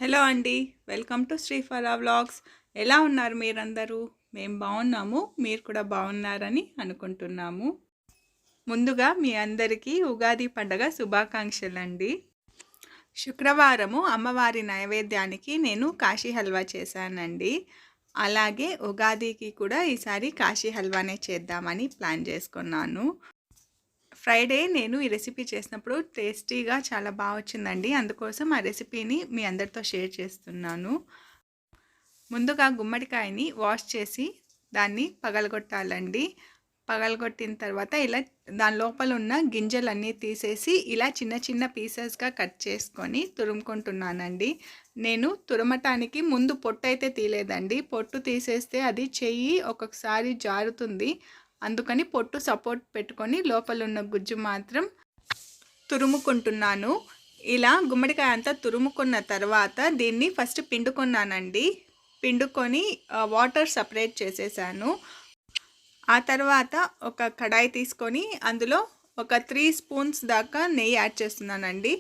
Hello అండి, welcome to శ్రీఫల vlogs. ఎలా ఉన్నారు మీరందరూ? మేము బాగున్నాము, మీరు కూడా బాగున్నారని అనుకుంటున్నాము. ముందుగా మీ అందరికీ ఉగాది పండగ శుభాకాంక్షలండి. శుక్రవారము అమ్మవారి నైవేద్యానికి నేను కాశీ హల్వా చేశానండి. అలాగే ఉగాదికి కూడా ఈసారి కాశీ హల్వానే చేద్దామని ప్లాన్ చేసుకున్నాను. ఫ్రైడే నేను ఈ రెసిపీ చేసినప్పుడు టేస్టీగా చాలా బాగా వచ్చిందండి. అందుకోసం ఆ రెసిపీని మీ అందరితో షేర్ చేస్తున్నాను. ముందుగా గుమ్మడికాయని వాష్ చేసి దాన్ని పగలగొట్టాలండి. పగలగొట్టిన తర్వాత ఇలా దాని లోపల ఉన్న గింజలన్నీ తీసేసి ఇలా చిన్న చిన్న పీసెస్గా కట్ చేసుకొని తురుముకుంటున్నానండి. నేను తురమటానికి ముందు పొట్టు అయితే తీయలేదండి. పొట్టు తీసేస్తే అది చెయ్యి ఒక్కొక్కసారి జారుతుంది. అందుకని పొట్టు సపోర్ట్ పెట్టుకొని లోపల ఉన్న గుజ్జు మాత్రం తురుముకుంటున్నాను. ఇలా గుమ్మడికాయ అంతా తురుముకున్న తర్వాత దీన్ని ఫస్ట్ పిండుకున్నానండి. పిండుకొని వాటర్ సపరేట్ చేసేసాను. ఆ తర్వాత ఒక కడాయి తీసుకొని అందులో ఒక 3 స్పూన్స్ దాకా నెయ్యి యాడ్ చేస్తున్నానండి.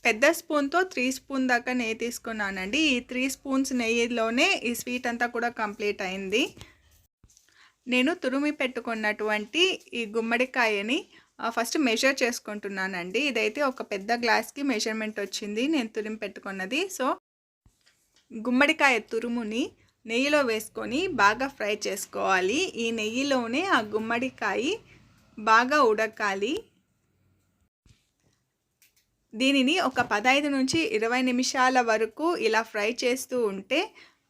పెద్ద స్పూన్తో 3 స్పూన్ దాకా నెయ్యి తీసుకున్నానండి. ఈ 3 స్పూన్స్ నెయ్యిలోనే ఈ స్వీట్ అంతా కూడా కంప్లీట్ అయింది. నేను తురిమి పెట్టుకున్నటువంటి ఈ గుమ్మడికాయని ఫస్ట్ మెజర్ చేసుకుంటున్నానండి. ఇదైతే ఒక పెద్ద గ్లాస్కి మెజర్మెంట్ వచ్చింది నేను తురిమి పెట్టుకున్నది. సో గుమ్మడికాయ తురుముని నెయ్యిలో వేసుకొని బాగా ఫ్రై చేసుకోవాలి. ఈ నెయ్యిలోనే ఆ గుమ్మడికాయ బాగా ఉడకాలి. దీనిని ఒక 15 నుంచి 20 నిమిషాల వరకు ఇలా ఫ్రై చేస్తూ ఉంటే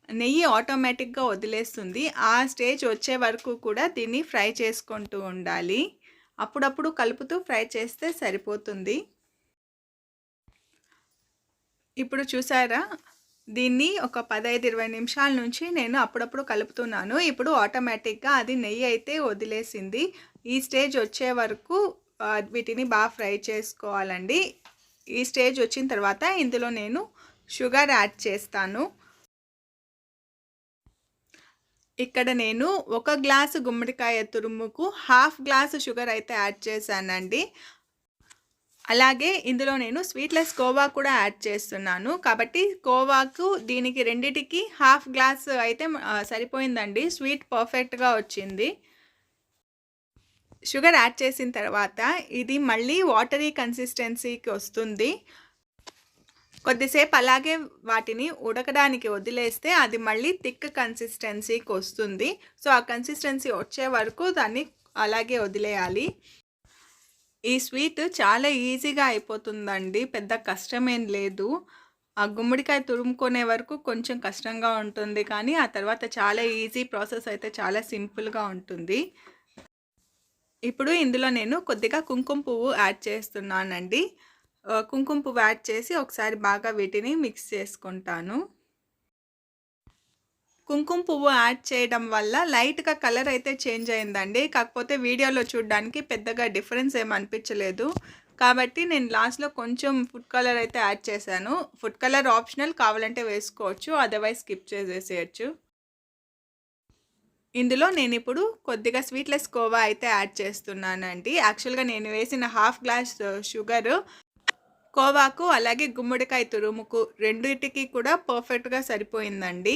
నెయ్యి ఆటోమేటిక్గా వదిలేస్తుంది. ఆ స్టేజ్ వచ్చే వరకు కూడా దీన్ని ఫ్రై చేసుకుంటూ ఉండాలి. అప్పుడప్పుడు కలుపుతూ ఫ్రై చేస్తే సరిపోతుంది. ఇప్పుడు చూసారా, దీన్ని ఒక 15-20 నిమిషాల నుంచి నేను అప్పుడప్పుడు కలుపుతున్నాను. ఇప్పుడు ఆటోమేటిక్గా అది నెయ్యి అయితే వదిలేసింది. ఈ స్టేజ్ వచ్చే వరకు వీటిని బాగా ఫ్రై చేసుకోవాలండి. ఈ స్టేజ్ వచ్చిన తర్వాత ఇందులో నేను షుగర్ యాడ్ చేస్తాను. ఇక్కడ నేను 1 గ్లాసు గుమ్మడికాయ తురుముకు 1/2 గ్లాసు షుగర్ అయితే యాడ్ చేశానండి. అలాగే ఇందులో నేను స్వీట్లెస్ కోవా కూడా యాడ్ చేస్తున్నాను. కాబట్టి కోవాకు దీనికి రెండిటికి 1/2 గ్లాస్ అయితే సరిపోయిందండి. స్వీట్ పర్ఫెక్ట్గా వచ్చింది. షుగర్ యాడ్ చేసిన తర్వాత ఇది మళ్ళీ వాటరీ కన్సిస్టెన్సీకి వస్తుంది. కొద్దిసేపు అలాగే వాటిని ఉడకడానికి వదిలేస్తే అది మళ్ళీ థిక్ కన్సిస్టెన్సీకి వస్తుంది. సో ఆ కన్సిస్టెన్సీ వచ్చే వరకు దాన్ని అలాగే వదిలేయాలి. ఈ స్వీట్ చాలా ఈజీగా అయిపోతుందండి, పెద్ద కష్టమేం లేదు. ఆ గుమ్మడికాయ తురుముకునే వరకు కొంచెం కష్టంగా ఉంటుంది, కానీ ఆ తర్వాత చాలా ఈజీ ప్రాసెస్ అయితే చాలా సింపుల్గా ఉంటుంది. ఇప్పుడు ఇందులో నేను కొద్దిగా కుంకుమ పువ్వు యాడ్ చేస్తున్నానండి. కుంకుమ పువ్వు యాడ్ చేసి ఒకసారి బాగా వీటిని మిక్స్ చేసుకుంటాను. కుంకుమ పువ్వు యాడ్ చేయడం వల్ల లైట్గా కలర్ అయితే చేంజ్ అయిందండి. కాకపోతే వీడియోలో చూడడానికి పెద్దగా డిఫరెన్స్ ఏమి అనిపించలేదు. కాబట్టి నేను లాస్ట్లో కొంచెం ఫుడ్ కలర్ అయితే యాడ్ చేశాను. ఫుడ్ కలర్ ఆప్షనల్, కావాలంటే వేసుకోవచ్చు, అదర్వైజ్ స్కిప్ చేసేసేయచ్చు. ఇందులో నేను ఇప్పుడు కొద్దిగా స్వీట్లెస్ కోవా అయితే యాడ్ చేస్తున్నానండి. యాక్చువల్గా నేను వేసిన 1/2 గ్లాస్ షుగర్ కోవాకు అలాగే గుమ్మడికాయ తురుముకు రెండింటికి కూడా పర్ఫెక్ట్గా సరిపోయిందండి.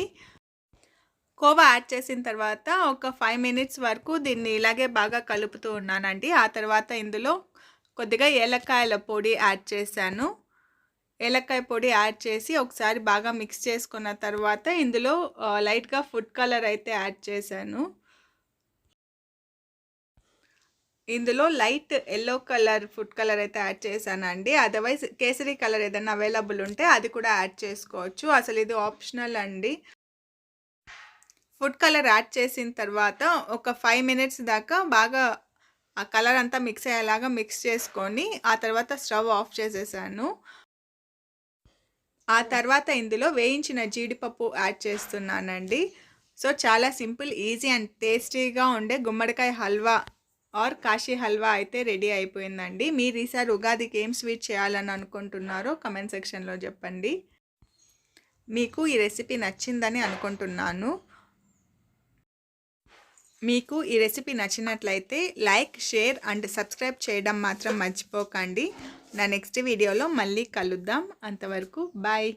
కోవా యాడ్ చేసిన తర్వాత ఒక 5 మినిట్స్ వరకు దీన్ని ఇలాగే బాగా కలుపుతూ ఉన్నానండి. ఆ తర్వాత ఇందులో కొద్దిగా ఏలక్కాయల పొడి యాడ్ చేశాను. ఏలక్కాయ పొడి యాడ్ చేసి ఒకసారి బాగా మిక్స్ చేసుకున్న తర్వాత ఇందులో లైట్గా ఫుడ్ కలర్ అయితే యాడ్ చేశాను. ఇందులో light yellow colour food colour అయితే యాడ్ చేశానండి. అదర్వైజ్ కేసరి కలర్ ఏదైనా అవైలబుల్ ఉంటే అది కూడా యాడ్ చేసుకోవచ్చు. అసలు ఇది ఆప్షనల్ అండి. ఫుడ్ కలర్ యాడ్ చేసిన తర్వాత ఒక 5 మినిట్స్ దాకా బాగా ఆ కలర్ అంతా మిక్స్ అయ్యేలాగా మిక్స్ చేసుకొని ఆ తర్వాత స్టవ్ ఆఫ్ చేసేసాను. ఆ తర్వాత ఇందులో వేయించిన జీడిపప్పు యాడ్ చేస్తున్నానండి. సో చాలా సింపుల్, ఈజీ అండ్ టేస్టీగా ఉండే గుమ్మడికాయ హల్వా ఆర్ కాశీ హల్వా అయితే రెడీ అయిపోయిందండి. మీరు ఈసారి ఉగాదికి ఏం స్వీట్ చేయాలని అనుకుంటున్నారో కమెంట్ సెక్షన్లో చెప్పండి. మీకు ఈ రెసిపీ నచ్చిందని అనుకుంటున్నాను. మీకు ఈ రెసిపీ నచ్చినట్లయితే లైక్, షేర్ అండ్ సబ్స్క్రైబ్ చేయడం మాత్రం మర్చిపోకండి. నా నెక్స్ట్ వీడియోలో మళ్ళీ కలుద్దాం. అంతవరకు బాయ్.